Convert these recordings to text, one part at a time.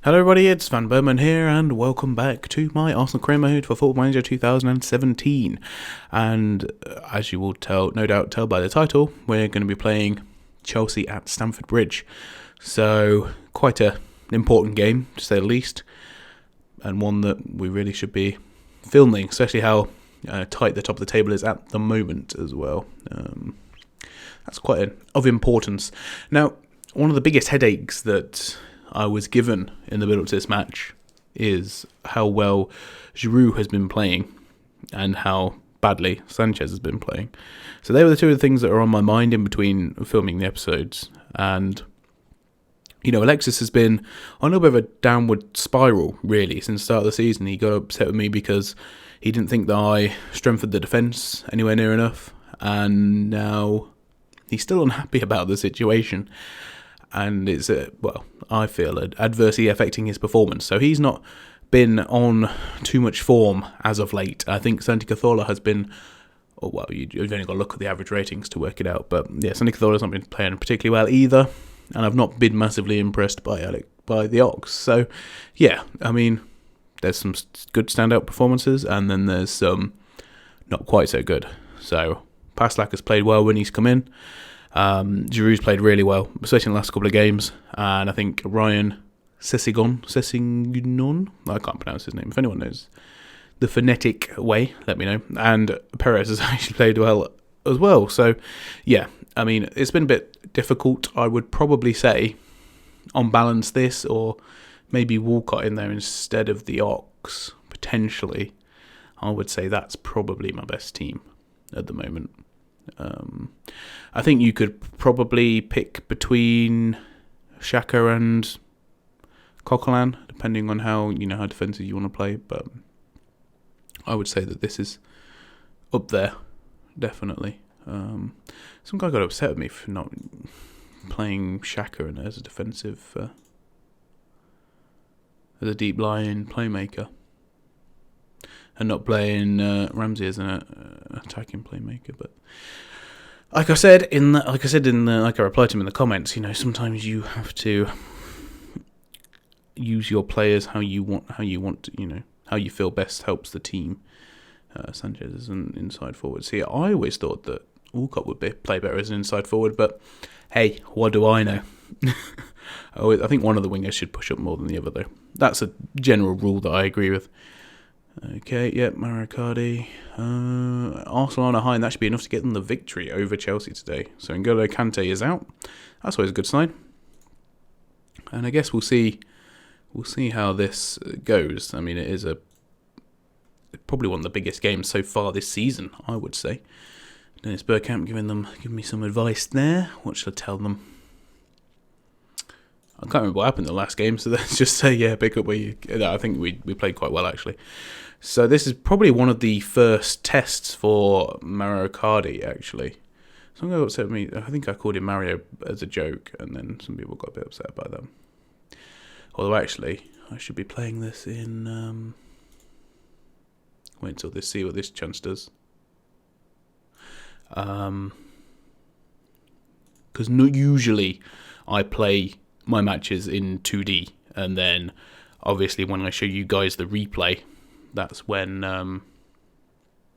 Hello everybody, it's vanburman here, and welcome back to my Arsenal career mode for Football Manager 2017. And as you will no doubt tell by the title, we're going to be playing Chelsea at Stamford Bridge. So, quite an important game, to say the least, and one that we really should be filming, especially how tight the top of the table is at the moment as well. That's quite of importance. Now, one of the biggest headaches that I was given in the build-up to this match is how well Giroud has been playing and how badly Sanchez has been playing. So they were the two of the things that are on my mind in between filming the episodes. And, Alexis has been on a little bit of a downward spiral, really, since the start of the season. He got upset with me because he didn't think that I strengthened the defence anywhere near enough. And now he's still unhappy about the situation. And it's, I feel, adversely affecting his performance. So he's not been on too much form as of late. I think Santi Cazorla has been, you've only got to look at the average ratings to work it out. But yeah, Santi Cazorla's not been playing particularly well either. And I've not been massively impressed by the Ox. So yeah, I mean, there's some good standout performances, and then there's some not quite so good. So Paslak has played well when he's come in. Giroud's played really well, especially in the last couple of games, and I think Ryan Sessegnon, I can't pronounce his name. If anyone knows the phonetic way, let me know. And Perez has actually played well as well. So, yeah, I mean, it's been a bit difficult. I would probably say, on balance, this, or maybe Walcott in there instead of the Ox, potentially. I would say that's probably my best team at the moment. I think you could probably pick between Xhaka and Coquelin, depending on how defensive you want to play. But I would say that this is up there, definitely. Some guy got upset with me for not playing Xhaka as a defensive, as a deep lying playmaker, and not playing Ramsey as an attacking playmaker. But like I replied to him in the comments, sometimes you have to use your players how you want, how you feel best helps the team. Sanchez is an inside forward. See, I always thought that Walcott would play better as an inside forward, but hey, what do I know? I think one of the wingers should push up more than the other, though. That's a general rule that I agree with. Okay, yep, Maricardi. Arsenal on a high, and that should be enough to get them the victory over Chelsea today. So N'Golo Kante is out. That's always a good sign. And I guess we'll see how this goes. I mean, it is probably one of the biggest games so far this season, I would say. Dennis Bergkamp giving me some advice there. What should I tell them? I can't remember what happened in the last game, so let's just say, pick up where you... I think we played quite well, actually. So this is probably one of the first tests for Mario Cardi, actually. Some guy got upset with me. I think I called him Mario as a joke, and then some people got a bit upset by that. Although, actually, I should be playing this in... wait until see what this chance does. Because usually I play my matches in 2D, and then obviously when I show you guys the replay, that's when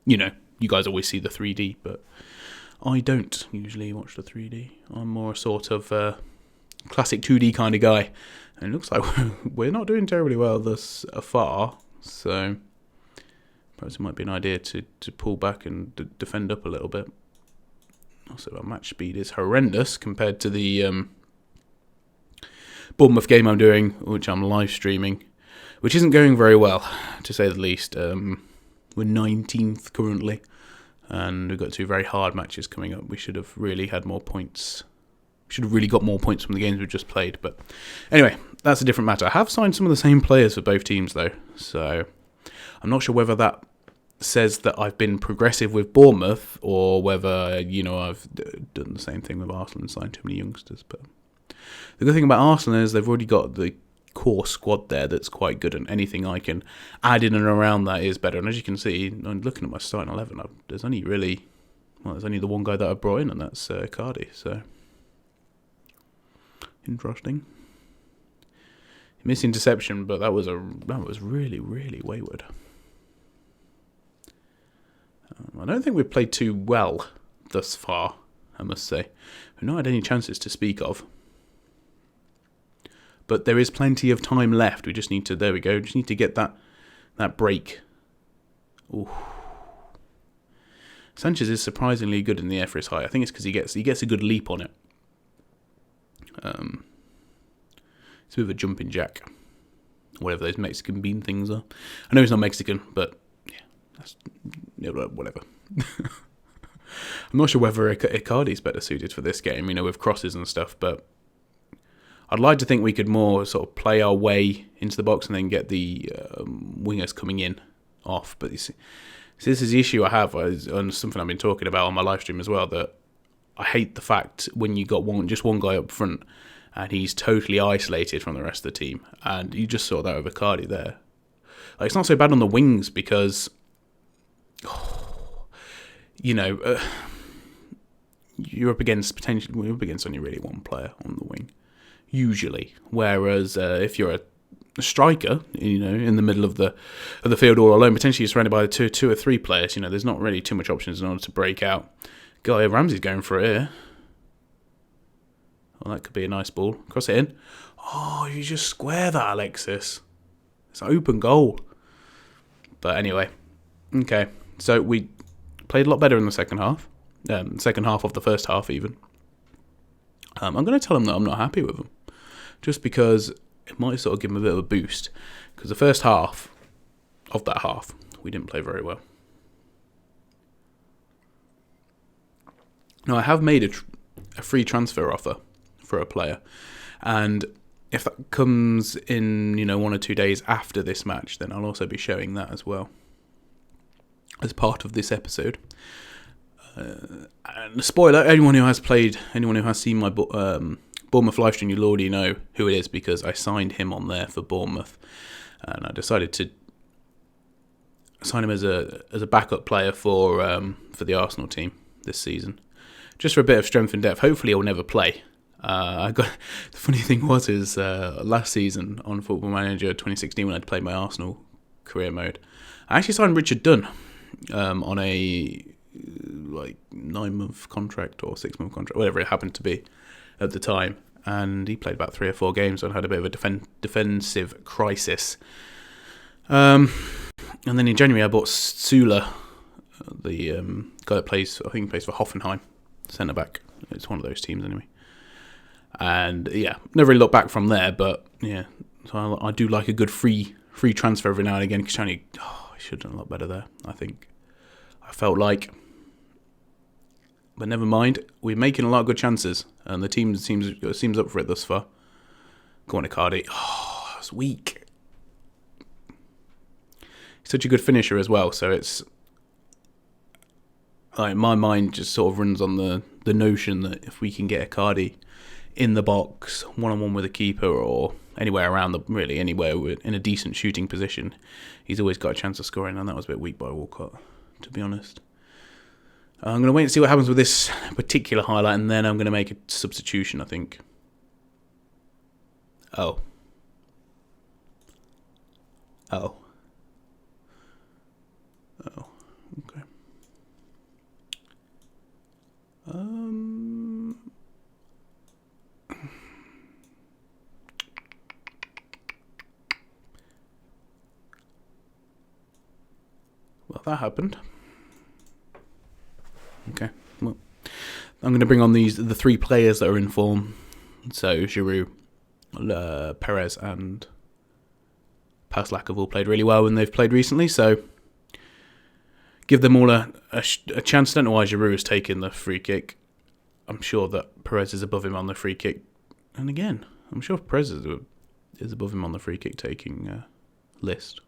you guys always see the 3D, but I don't usually watch the 3D. I'm more a sort of classic 2D kind of guy, and it looks like we're not doing terribly well thus far, so perhaps it might be an idea to pull back and defend up a little bit. Also, our match speed is horrendous compared to the Bournemouth game I'm doing, which I'm live streaming, which isn't going very well, to say the least. We're 19th currently, and we've got two very hard matches coming up. We should have really had more points. We should have really got more points from the games we've just played. But anyway, that's a different matter. I have signed some of the same players for both teams, though, so I'm not sure whether that says that I've been progressive with Bournemouth, or whether, I've done the same thing with Arsenal and signed too many youngsters. But the good thing about Arsenal is they've already got the core squad there that's quite good, and anything I can add in and around that is better. And as you can see, I'm looking at my starting 11, there's only the one guy that I brought in, and that's Cardi. So interesting. interception, but that was really, really wayward. I don't think we've played too well thus far, I must say. We've not had any chances to speak of. But there is plenty of time left. We just need to, there we go, just need to get that break. Ooh. Sanchez is surprisingly good in the air for his height. I think it's because he gets a good leap on it. It's a bit of a jumping jack. Whatever those Mexican bean things are. I know he's not Mexican, but yeah, whatever. I'm not sure whether Icardi's better suited for this game, with crosses and stuff, but I'd like to think we could more sort of play our way into the box and then get the wingers coming in off. But you see, so this is the issue I have, and something I've been talking about on my live stream as well, that I hate the fact when you got just one guy up front and he's totally isolated from the rest of the team. And you just saw that with Icardi there. Like, it's not so bad on the wings because, we're up against only really one player on the wing, usually. Whereas if you're a striker, in the middle of the field all alone, potentially you're surrounded by two or three players. There's not really too much options in order to break out. Ramsey's going for it here. Well, that could be a nice ball. Cross it in. Oh, you just square that, Alexis. It's an open goal. But anyway, okay. So we played a lot better in the second half. Second half of the first half, even. I'm going to tell them that I'm not happy with them, just because it might sort of give them a bit of a boost. Because the first half of that half, we didn't play very well. Now, I have made a free transfer offer for a player, and if that comes in, 1 or 2 days after this match, then I'll also be showing that as well as part of this episode. And a spoiler: anyone who has seen my Bournemouth live stream, you'll already know who it is, because I signed him on there for Bournemouth, and I decided to sign him as a backup player for the Arsenal team this season, just for a bit of strength and depth. Hopefully, he'll never play. The funny thing is last season on Football Manager 2016, when I'd played my Arsenal career mode, I actually signed Richard Dunn on a 9-month contract or 6-month contract, whatever it happened to be at the time, and he played about 3 or 4 games and had a bit of a defensive crisis. And then in January I bought Sula, the guy that plays for Hoffenheim, centre back. It's one of those teams anyway. And yeah, never really looked back from there, but yeah, so I do like a good free transfer every now and again. Kashani, he should have done a lot better there, I think. I felt like, but never mind. We're making a lot of good chances, and the team seems up for it thus far. Go on, Icardi. Oh, that's weak. He's such a good finisher as well, so it's like my mind just sort of runs on the notion that if we can get Icardi in the box, one-on-one with a keeper, or anywhere around anywhere in a decent shooting position, he's always got a chance of scoring, and that was a bit weak by Walcott, to be honest. I'm going to wait and see what happens with this particular highlight, and then I'm going to make a substitution, I think. Oh. Okay. Well, that happened. Okay. Well, I'm going to bring on the 3 players that are in form. So Giroud, Perez, and Paslak have all played really well when they've played recently. So give them all a chance. I don't know why Giroud has taken the free kick. I'm sure that Perez is above him on the free kick. And again, I'm sure Perez is above him on the free kick taking list.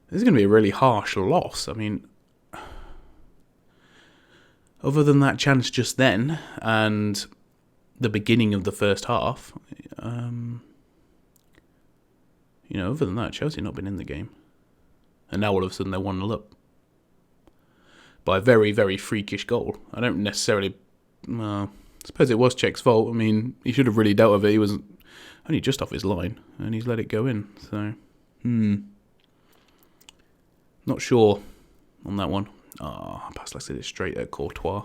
This is going to be a really harsh loss. I mean, other than that chance just then and the beginning of the first half, other than that, Chelsea have not been in the game. And now all of a sudden they're 1-0 up by a very, very freakish goal. I don't necessarily... I suppose it was Czech's fault. I mean, he should have really dealt with it. He was only just off his line, and he's let it go in. So, not sure on that one. Pass it straight at Courtois.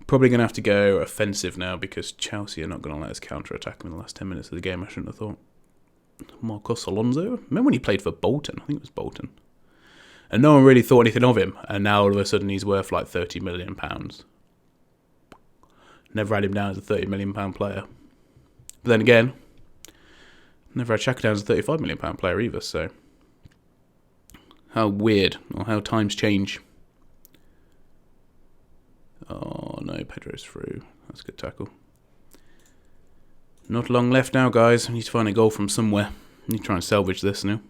Probably going to have to go offensive now because Chelsea are not going to let us counter-attack him in the last 10 minutes of the game, I shouldn't have thought. Marcos Alonso? Remember when he played for Bolton? I think it was Bolton. And no one really thought anything of him, and now all of a sudden he's worth like £30 million. Never had him down as a £30 million player. But then again, never had Xhaka down as a £35 million player either, so how weird, or how times change. Oh no, Pedro's through. That's a good tackle. Not long left now, guys. I need to find a goal from somewhere. I need to try and salvage this now.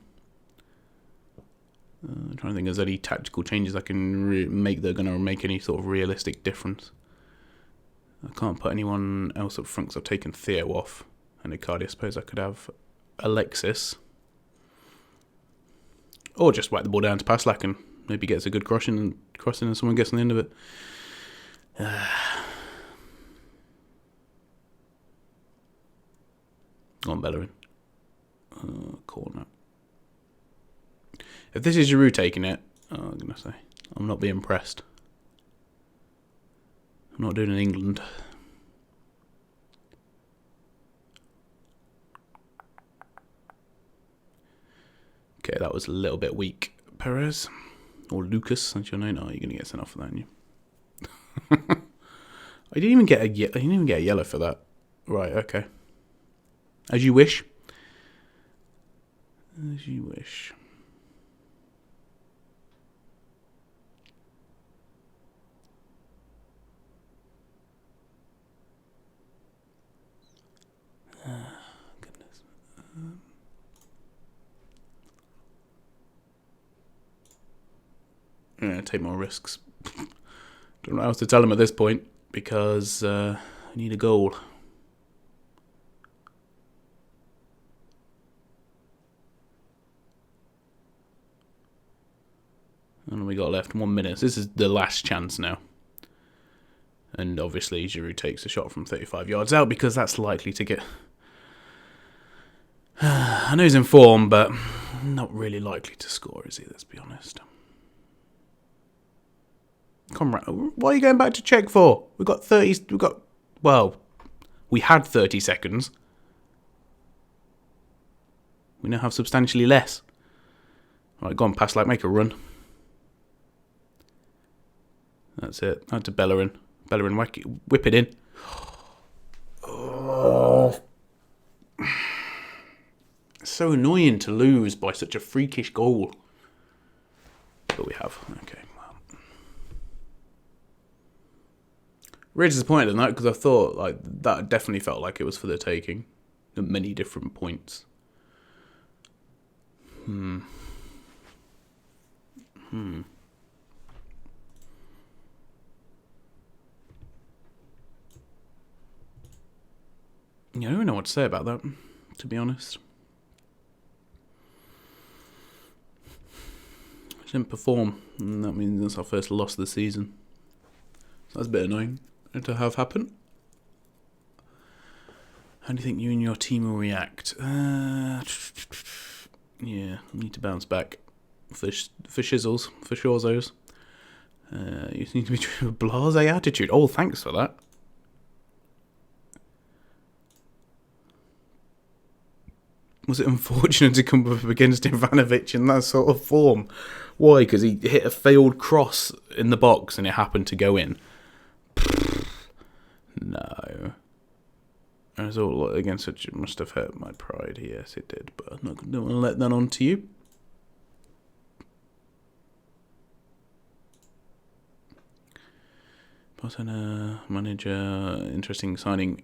I'm trying to think if there's any tactical changes I can make that are going to make any sort of realistic difference. I can't put anyone else up front because I've taken Theo off. And Icardi, I suppose I could have Alexis. Or just whack the ball down to Paslak and maybe gets a good crossing and someone gets on the end of it. On Bellerin. Corner. If this is Giroud taking it, I'm going to say, I'm not being impressed. I'm not doing it in England. Okay, that was a little bit weak. Perez. Or Lucas, that's your name. Oh, you're going to get sent off for that, aren't you? I didn't even get a yellow for that. Right, okay. As you wish. As you wish. Goodness. Yeah, take more risks. Don't know what else to tell him at this point because I need a goal. And we got left 1 minute. This is the last chance now. And obviously Giroud takes a shot from 35 yards out because that's likely to get... I know he's in form, but not really likely to score, is he? Let's be honest. Comrade, what are you going back to check for? We had 30 seconds. We now have substantially less. Right, go on, Paslak, make a run. That's it. Out to Bellerin. Bellerin, whip it in. Oh. It's so annoying to lose by such a freakish goal. But we have. Okay, well. Really disappointed in that because I thought like that definitely felt like it was for the taking at many different points. Yeah, I don't know what to say about that, to be honest. Didn't perform, and that means that's our first loss of the season. So that's a bit annoying to have happen. How do you think you and your team will react? Yeah, we need to bounce back for shizzles, for shorzos. You need to be treated with blasé attitude. Oh, thanks for that. Was it unfortunate to come up against Ivanovic in that sort of form? Why? Because he hit a failed cross in the box and it happened to go in. No. It was all against such. It must have hurt my pride. Yes, it did. But I'm not going to let that on to you. Barcelona manager, interesting signing.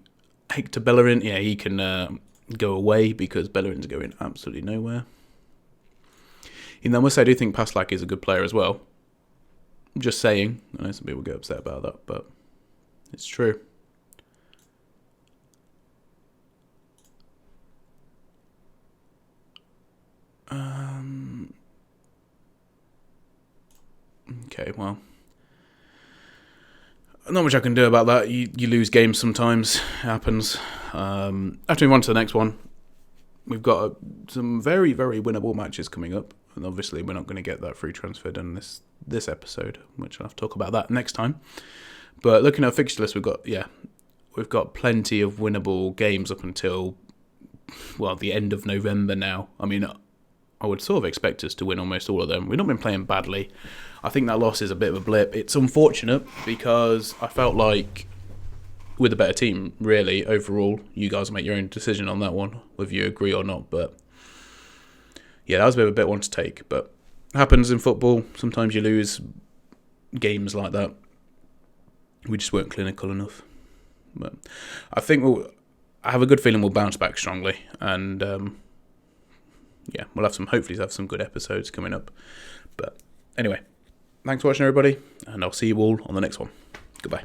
Hector Bellerin. Yeah, he can go away because Bellerin's going absolutely nowhere. Even though I must say I do think Paslak is a good player as well. I'm just saying. I know some people get upset about that, but it's true. Okay, well. Not much I can do about that. You lose games sometimes. It happens. After we move on to the next one. we've got some very, very winnable matches coming up. And obviously we're not going to get that free transfer done this episode, which I'll have to talk about that next time. But looking at our fixture list, we've got plenty of winnable games up until, well, the end of November now. I mean, I would sort of expect us to win almost all of them. We've not been playing badly. I think that loss is a bit of a blip. It's unfortunate because I felt like with a better team, really, overall. You guys make your own decision on that one, whether you agree or not. But yeah, that was a bit of a bit one to take. But it happens in football. Sometimes you lose games like that. We just weren't clinical enough. But I think I have a good feeling we'll bounce back strongly. And yeah, we'll hopefully have some good episodes coming up. But anyway, thanks for watching, everybody. And I'll see you all on the next one. Goodbye.